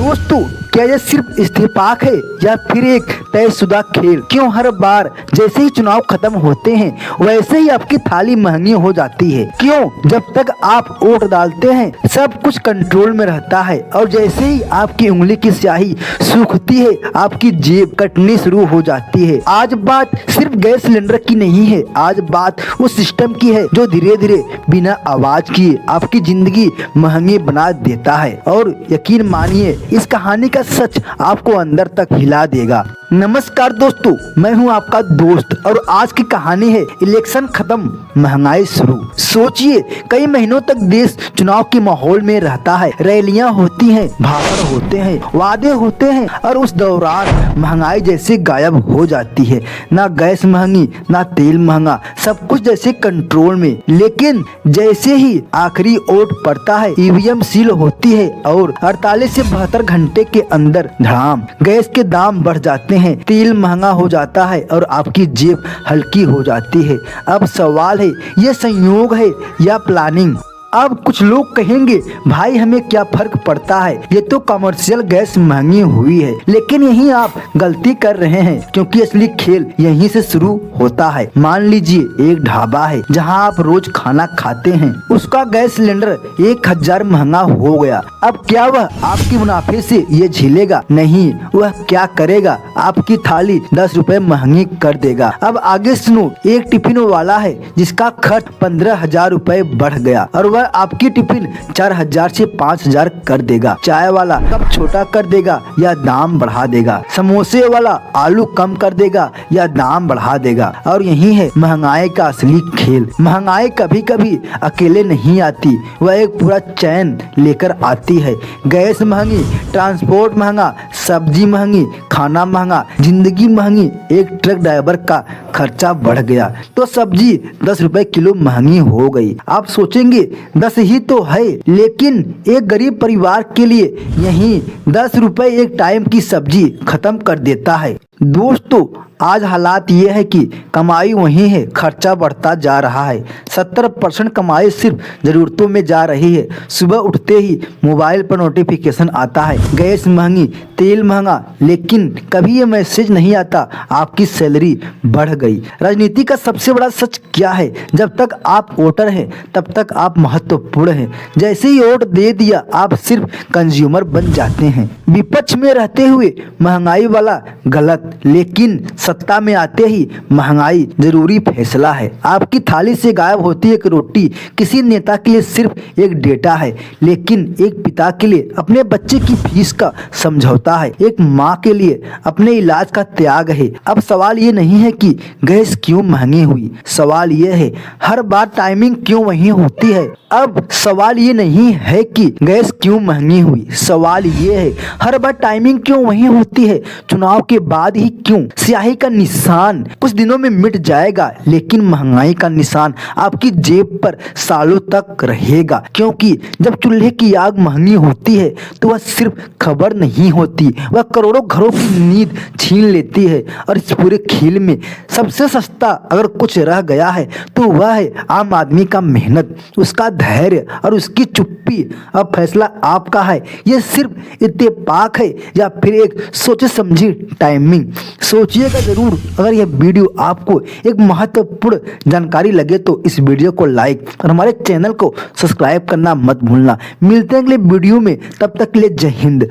दोस्तों, क्या यह सिर्फ इत्तेफाक है या फिर एक तयशुदा खेल? क्यों हर बार जैसे ही चुनाव खत्म होते हैं वैसे ही आपकी थाली महंगी हो जाती है? क्यों जब तक आप वोट डालते हैं सब कुछ कंट्रोल में रहता है और जैसे ही आपकी उंगली की स्याही सूखती है आपकी जेब कटनी शुरू हो जाती है? आज बात सिर्फ गैस सिलेंडर की नहीं है, आज बात उस सिस्टम की है जो धीरे धीरे बिना आवाज किए आपकी जिंदगी महंगी बना देता है। और यकीन मानिए इस कहानी का सच आपको अंदर तक हिला देगा। नमस्कार दोस्तों, मैं हूं आपका दोस्त और आज की कहानी है इलेक्शन खत्म महंगाई शुरू। सोचिए, कई महीनों तक देश चुनाव के माहौल में रहता है, रैलियां होती हैं, भाषण होते हैं, वादे होते हैं और उस दौरान महंगाई जैसे गायब हो जाती है। ना गैस महंगी ना तेल महंगा, सब कुछ जैसे कंट्रोल में। लेकिन जैसे ही आखिरी वोट पड़ता है, ईवीएम सील होती है और 48 से 72 घंटे के अंदर धड़ाम गैस के दाम बढ़ जाते हैं, तेल महंगा हो जाता है और आपकी जेब हल्की हो जाती है। अब सवाल है, ये संयोग है या प्लानिंग? अब कुछ लोग कहेंगे भाई हमें क्या फर्क पड़ता है, ये तो कमर्शियल गैस महंगी हुई है। लेकिन यही आप गलती कर रहे हैं क्योंकि असली खेल यहीं से शुरू होता है। मान लीजिए एक ढाबा है जहां आप रोज खाना खाते हैं, उसका गैस सिलेंडर 1000 महंगा हो गया। अब क्या वह आपके मुनाफे से ये झेलेगा? नहीं, वह क्या करेगा, आपकी थाली 10 रुपए महंगी कर देगा। अब आगे सुनो, एक टिफिन वाला है जिसका खर्च 15,000 रुपए बढ़ गया और वह आपकी टिफिन 4000 से 5000 कर देगा। चाय वाला कप छोटा कर देगा या दाम बढ़ा देगा। समोसे वाला आलू कम कर देगा या दाम बढ़ा देगा। और यही है महंगाई का असली खेल। महंगाई कभी कभी अकेले नहीं आती, वह एक पूरा चैन लेकर आती है। गैस महंगी, ट्रांसपोर्ट महंगा, सब्जी महंगी, खाना महंगा, जिंदगी महंगी, एक ट्रक ड्राइवर का खर्चा बढ़ गया तो सब्जी 10 रुपए किलो महंगी हो गई। आप सोचेंगे 10 ही तो है, लेकिन एक गरीब परिवार के लिए यही 10 रुपए एक टाइम की सब्जी खत्म कर देता है। दोस्तों, आज हालात ये है कि कमाई वही है, खर्चा बढ़ता जा रहा है। 70% कमाई सिर्फ जरूरतों में जा रही है। सुबह उठते ही मोबाइल पर नोटिफिकेशन आता है, गैस महंगी, तेल महंगा, लेकिन कभी ये मैसेज नहीं आता आपकी सैलरी बढ़ गई। राजनीति का सबसे बड़ा सच क्या है? जब तक आप वोटर हैं तब तक आप महत्वपूर्ण हैं। जैसे ही वोट दे दिया आप सिर्फ कंज्यूमर बन जाते हैं। विपक्ष में रहते हुए महंगाई वाला गलत, लेकिन सत्ता में आते ही महंगाई जरूरी फैसला है। आपकी थाली से गायब होती एक रोटी किसी नेता के लिए सिर्फ एक डेटा है, लेकिन एक पिता के लिए अपने बच्चे की फीस का समझौता है, एक माँ के लिए अपने इलाज का त्याग है। अब सवाल ये नहीं है कि गैस क्यों महंगी हुई, सवाल ये है हर बार टाइमिंग क्यों वही होती है। अब सवाल ये नहीं है कि गैस क्यों महंगी हुई, सवाल ये है हर बार टाइमिंग क्यों वही होती है। चुनाव के बाद ही क्यों? स्याही का निशान कुछ दिनों में मिट जाएगा, लेकिन महंगाई का निशान आपकी जेब पर सालों तक रहेगा। क्योंकि जब चूल्हे की आग महंगी होती है तो वह सिर्फ खबर नहीं होती, वह करोड़ों घरों की नींद छीन लेती है। और इस पूरे खेल में सबसे सस्ता अगर कुछ रह गया है तो वह है आम आदमी का मेहनत, उसका धैर्य और उसकी चुप्पी। अब फैसला आपका है, ये सिर्फ इत्तेफाक है या फिर एक सोचे समझी टाइमिंग? सोचिएगा जरूर। अगर यह वीडियो आपको एक महत्वपूर्ण जानकारी लगे तो इस वीडियो को लाइक और हमारे चैनल को सब्सक्राइब करना मत भूलना। मिलते हैं अगले वीडियो में, तब तक के लिए जय हिंद।